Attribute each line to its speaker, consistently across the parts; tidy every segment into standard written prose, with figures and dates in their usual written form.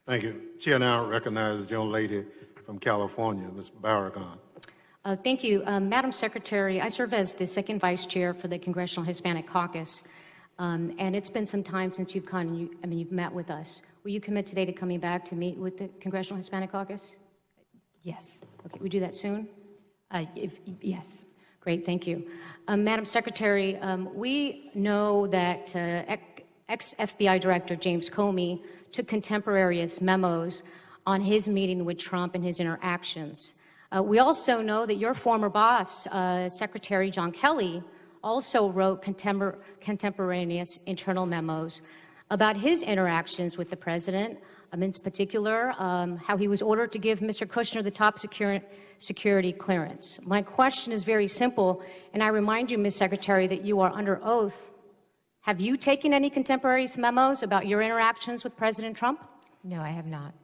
Speaker 1: Thank you. Chair now recognizes the young lady from California, Ms. Barragan.
Speaker 2: Thank you. Madam Secretary, I serve as the second vice chair for the Congressional Hispanic Caucus, and it's been some time since you've come, you've met with us. Will you commit today to coming back to meet with the Congressional Hispanic Caucus?
Speaker 3: Yes.
Speaker 2: Okay, we do that soon?
Speaker 3: Yes.
Speaker 2: Great, thank you. Madam Secretary, we know that ex-FBI Director James Comey took contemporaneous memos on his meeting with Trump and his interactions. We also know that your former boss, Secretary John Kelly, also wrote contemporaneous internal memos about his interactions with the president, in particular, how he was ordered to give Mr. Kushner the top security clearance. My question is very simple, and I remind you, Ms. Secretary, that you are under oath. Have you taken any contemporaneous memos about your interactions with President Trump?
Speaker 3: No, I have not.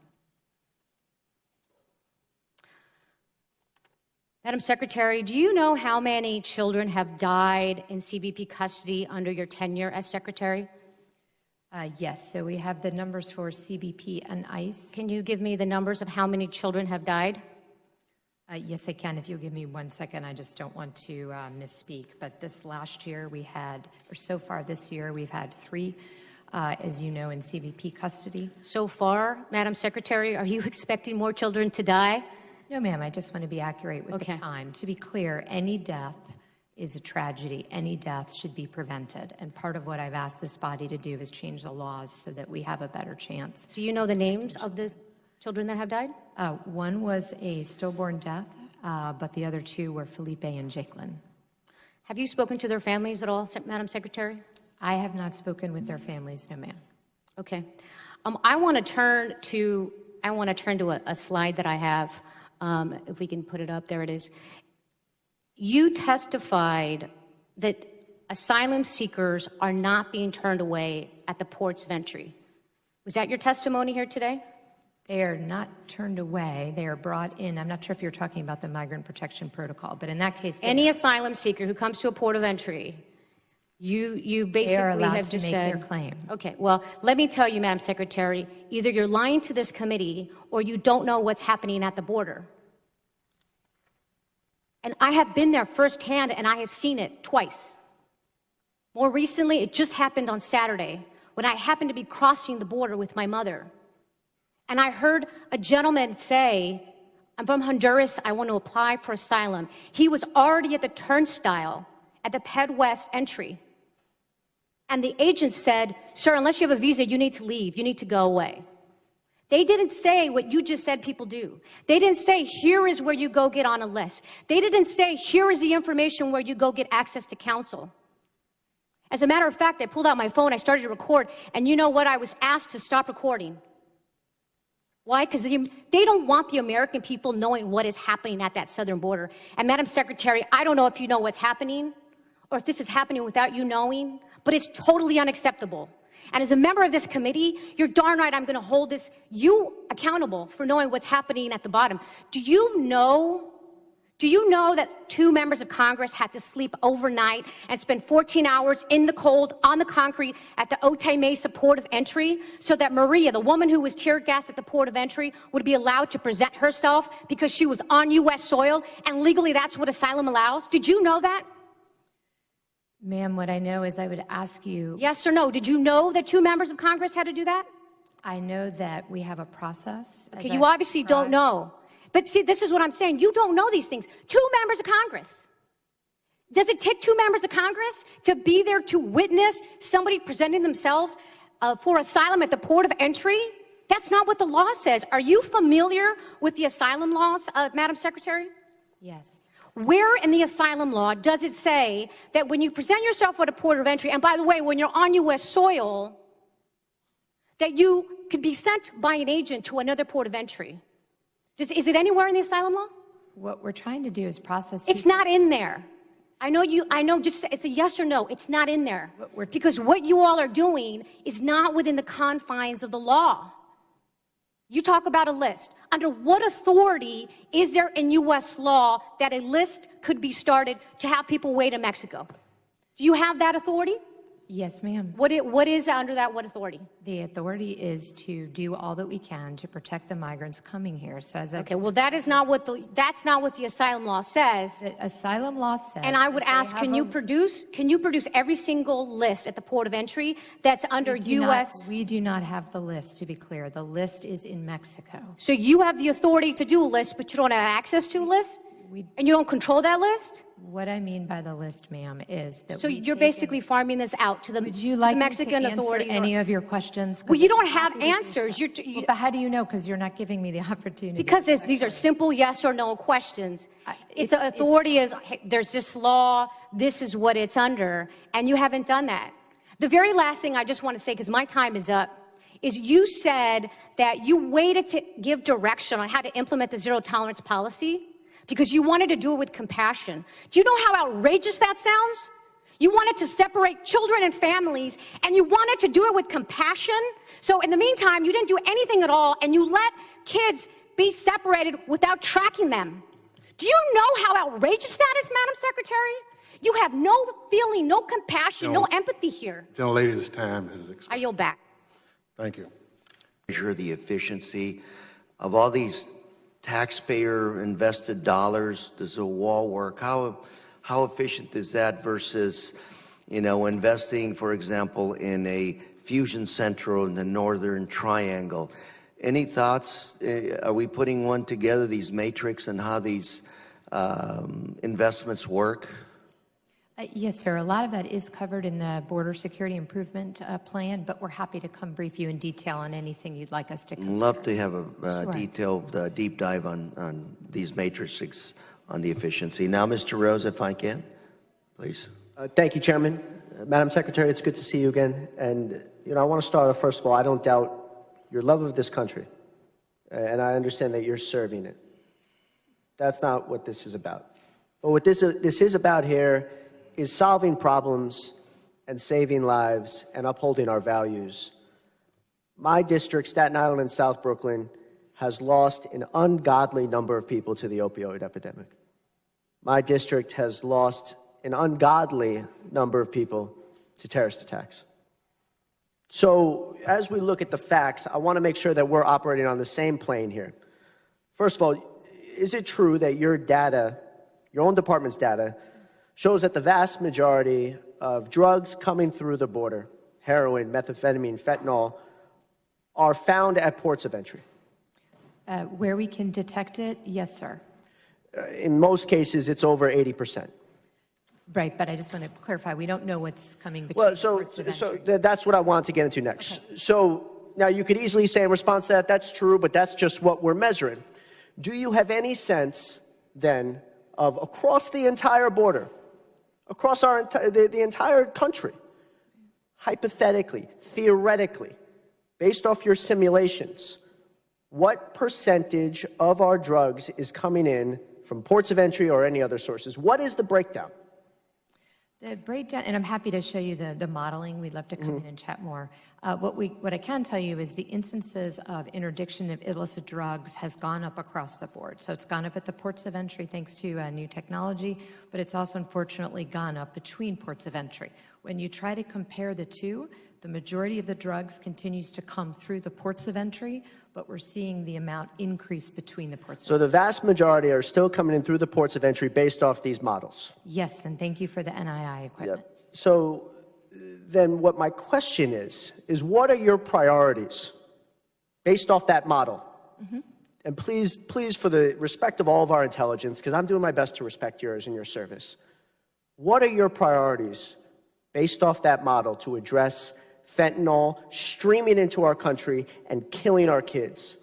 Speaker 2: Madam Secretary, do you know how many children have died in CBP custody under your tenure as Secretary?
Speaker 3: Yes, so we have the numbers for CBP and ICE.
Speaker 2: Can you give me the numbers of how many children have died?
Speaker 3: Yes, I can. If you'll give me 1 second, I just don't want to misspeak. But this last year we had, or so far this year, we've had 3, as you know, in CBP custody.
Speaker 2: So far, Madam Secretary, are you expecting more children to die?
Speaker 3: No, ma'am, I just want to be accurate with the time. To be clear, any death is a tragedy. Any death should be prevented. And part of what I've asked this body to do is change the laws so that we have a better chance.
Speaker 2: Do you know the names of the children that have died?
Speaker 3: One was a stillborn death, but the other 2 were Felipe and Jacqueline.
Speaker 2: Have you spoken to their families at all, Madam Secretary?
Speaker 3: I have not spoken with their families, no, ma'am.
Speaker 2: Okay. I want to turn to a slide that I have. If we can put it up, there it is. You testified that asylum seekers are not being turned away at the ports of entry. Was that your testimony here today?
Speaker 3: They are not turned away. They are brought in. I'm not sure if you're talking about the Migrant Protection Protocol, but in that case,
Speaker 2: any asylum seeker who comes to a port of entry, you basically have just said
Speaker 3: their claim.
Speaker 2: Okay, well, let me tell you, Madam Secretary, either you're lying to this committee or you don't know what's happening at the border. And I have been there firsthand, and I have seen it twice. More recently, it just happened on Saturday when I happened to be crossing the border with my mother. And I heard a gentleman say, I'm from Honduras, I want to apply for asylum. He was already at the turnstile at the Ped West entry. And the agent said, sir, unless you have a visa, you need to leave, you need to go away. They didn't say what you just said people do. They didn't say, here is where you go get on a list. They didn't say, here is the information where you go get access to counsel. As a matter of fact, I pulled out my phone, I started to record, and you know what? I was asked to stop recording. Why? Because they don't want the American people knowing what is happening at that southern border. And Madam Secretary, I don't know if you know what's happening, or if this is happening without you knowing, but it's totally unacceptable. And as a member of this committee, you're darn right I'm going to hold you accountable for knowing what's happening at the bottom. Do you know that 2 members of Congress had to sleep overnight and spend 14 hours in the cold on the concrete at the Otay Mesa port of entry so that Maria, the woman who was tear gassed at the port of entry, would be allowed to present herself because she was on U.S. soil, and legally that's what asylum allows? Did you know that?
Speaker 3: Ma'am, what I know is I would ask you...
Speaker 2: Yes or no? Did you know that 2 members of Congress had to do that?
Speaker 3: I know that we have a process.
Speaker 2: Okay, you obviously don't know. But see, this is what I'm saying. You don't know these things. 2 members of Congress. Does it take 2 members of Congress to be there to witness somebody presenting themselves for asylum at the port of entry? That's not what the law says. Are you familiar with the asylum laws, Madam Secretary?
Speaker 3: Yes.
Speaker 2: Where in the asylum law does it say that when you present yourself at a port of entry, and by the way, when you're on U.S. soil, that you could be sent by an agent to another port of entry? Is it anywhere in the asylum law?
Speaker 3: What we're trying to do is process...
Speaker 2: It's not in there. I know, just it's a yes or no. It's not in there. Because what you all are doing is not within the confines of the law. You talk about a list. Under what authority is there in U.S. law that a list could be started to have people wait in Mexico? Do you have that authority?
Speaker 3: Yes, ma'am.
Speaker 2: What is under that, what authority?
Speaker 3: The authority is to do all that we can to protect the migrants coming here. So as
Speaker 2: Okay, well, that's not what the asylum law says.
Speaker 3: the asylum law says.
Speaker 2: And I would
Speaker 3: that they
Speaker 2: ask,
Speaker 3: have
Speaker 2: can you produce every single list at the port of entry that's under
Speaker 3: we do
Speaker 2: U.S.?
Speaker 3: We do not have the list, to be clear. The list is in Mexico.
Speaker 2: So you have the authority to do a list, but you don't have access to a list? And you don't control that list?
Speaker 3: What I mean by the list, ma'am, is that
Speaker 2: So you're basically farming this out to the,
Speaker 3: Would you
Speaker 2: to
Speaker 3: like
Speaker 2: the
Speaker 3: me
Speaker 2: Mexican
Speaker 3: to answer
Speaker 2: authorities?
Speaker 3: any of your questions?
Speaker 2: Well, you don't have answers.
Speaker 3: Well, but how do you know? Because you're not giving me the opportunity.
Speaker 2: Because these are simple yes or no questions. It's authority is, hey, there's this law, this is what it's under, and you haven't done that. The very last thing I just want to say, because my time is up, is you said that you waited to give direction on how to implement the zero tolerance policy because you wanted to do it with compassion. Do you know how outrageous that sounds? You wanted to separate children and families, and you wanted to do it with compassion. So in the meantime, you didn't do anything at all, and you let kids be separated without tracking them. Do you know how outrageous that is, Madam Secretary? You have no feeling, no compassion, no empathy here.
Speaker 1: Gentlelady's time has expired.
Speaker 2: I yield back.
Speaker 1: Thank you.
Speaker 4: Measure the efficiency of all these taxpayer invested dollars. Does a wall work? How efficient is that versus, investing, for example, in a fusion center in the Northern Triangle? Any thoughts? Are we putting one together, these matrix, and how these investments work?
Speaker 3: Yes, sir. A lot of that is covered in the Border Security Improvement Plan, but we're happy to come brief you in detail on anything you'd like us to cover.
Speaker 4: Love to have a
Speaker 3: Sure.
Speaker 4: detailed deep dive on these matrices on the efficiency. Now, Mr. Rose, if I can, please.
Speaker 5: Thank you, Chairman. Madam Secretary, it's good to see you again. And, I want to start off, first of all, I don't doubt your love of this country. And I understand that you're serving it. That's not what this is about. But what this is about here is solving problems and saving lives and upholding our values. My district, Staten Island and South Brooklyn, has lost an ungodly number of people to the opioid epidemic. My district has lost an ungodly number of people to terrorist attacks. So as we look at the facts, I want to make sure that we're operating on the same plane here. First of all, is it true that your data, your own department's data, shows that the vast majority of drugs coming through the border, heroin, methamphetamine, fentanyl, are found at ports of entry?
Speaker 3: Where we can detect it, yes, sir.
Speaker 5: In most cases, it's over 80%.
Speaker 3: Right, but I just want to clarify, we don't know what's coming between
Speaker 5: Well,
Speaker 3: ports of entry.
Speaker 5: that's what I want to get into next.
Speaker 3: Okay.
Speaker 5: So now you could easily say in response to that, that's true, but that's just what we're measuring. Do you have any sense then of across the entire border, across the entire country, hypothetically, theoretically, based off your simulations, what percentage of our drugs is coming in from ports of entry or any other sources? What is the breakdown?
Speaker 3: The breakdown, and I'm happy to show you the modeling. We'd love to come in and chat more. What I can tell you is the instances of interdiction of illicit drugs has gone up across the board. So it's gone up at the ports of entry thanks to new technology, but it's also unfortunately gone up between ports of entry. When you try to compare the two, the majority of the drugs continues to come through the ports of entry, but we're seeing the amount increase between the ports of entry.
Speaker 5: So the vast majority are still coming in through the ports of entry based off these models?
Speaker 3: Yes, and thank you for the NII equipment.
Speaker 5: Yep. So then what my question is what are your priorities based off that model? Mm-hmm. And please, for the respect of all of our intelligence, because I'm doing my best to respect yours and your service, what are your priorities based off that model to address fentanyl streaming into our country and killing our kids?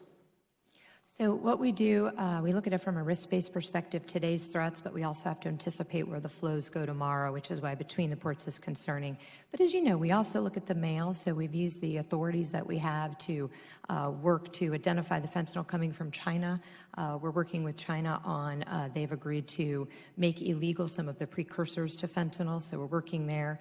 Speaker 3: So what we do, we look at it from a risk-based perspective, today's threats, but we also have to anticipate where the flows go tomorrow, which is why between the ports is concerning. But as you know, we also look at the mail, so we've used the authorities that we have to work to identify the fentanyl coming from China. We're working with China on, they've agreed to make illegal some of the precursors to fentanyl, so we're working there.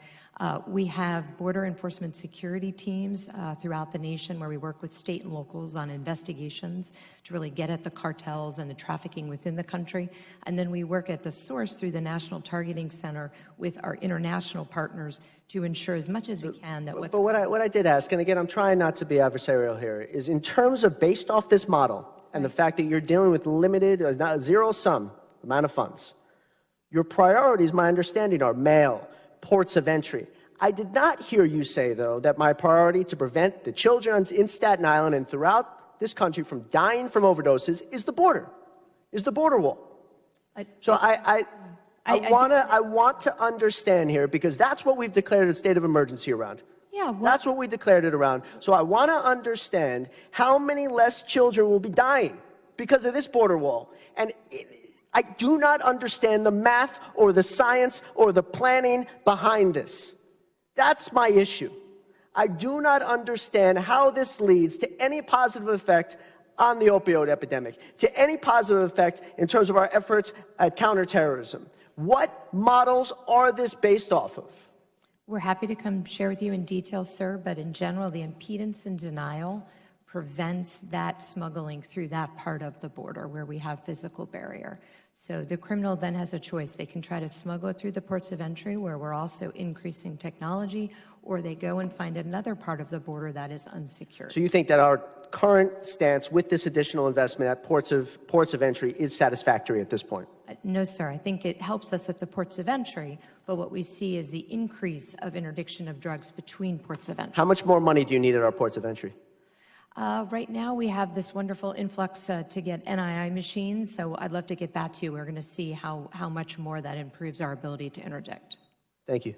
Speaker 3: We have border enforcement security teams throughout the nation where we work with state and locals on investigations to really really get at the cartels and the trafficking within the country. And then we work at the source through the National Targeting Center with our international partners to ensure as much as we can that what's...
Speaker 5: But what I did ask, and again, I'm trying not to be adversarial here, is in terms of based off this model and the fact that you're dealing with limited, not zero-sum amount of funds, your priorities, my understanding, are mail, ports of entry. I did not hear you say, though, that my priority to prevent the children in Staten Island and throughout this country from dying from overdoses is the border wall. So I want to understand here, because that's what we've declared a state of emergency around.
Speaker 3: Yeah, well,
Speaker 5: that's what we declared it around. So I want to understand how many less children will be dying because of this border wall. And I do not understand the math or the science or the planning behind this. That's my issue. I do not understand how this leads to any positive effect on the opioid epidemic, to any positive effect in terms of our efforts at counterterrorism. What models are this based off of?
Speaker 3: we're happy to come share with you in detail, sir, but in general, the impedance and denial prevents that smuggling through that part of the border where we have physical barrier. So the criminal then has a choice. They can try to smuggle it through the ports of entry where we're also increasing technology, or they go and find another part of the border that is unsecured.
Speaker 5: So you think that our current stance with this additional investment at ports of entry is satisfactory at this point?
Speaker 3: No, sir. I think it helps us at the ports of entry, but what we see is the increase of interdiction of drugs between ports of entry.
Speaker 5: How much more money do you need at our ports of entry?
Speaker 3: Right now, we have this wonderful influx to get NII machines, so I'd love to get back to you. We're going to see how much more that improves our ability to interdict.
Speaker 5: Thank you.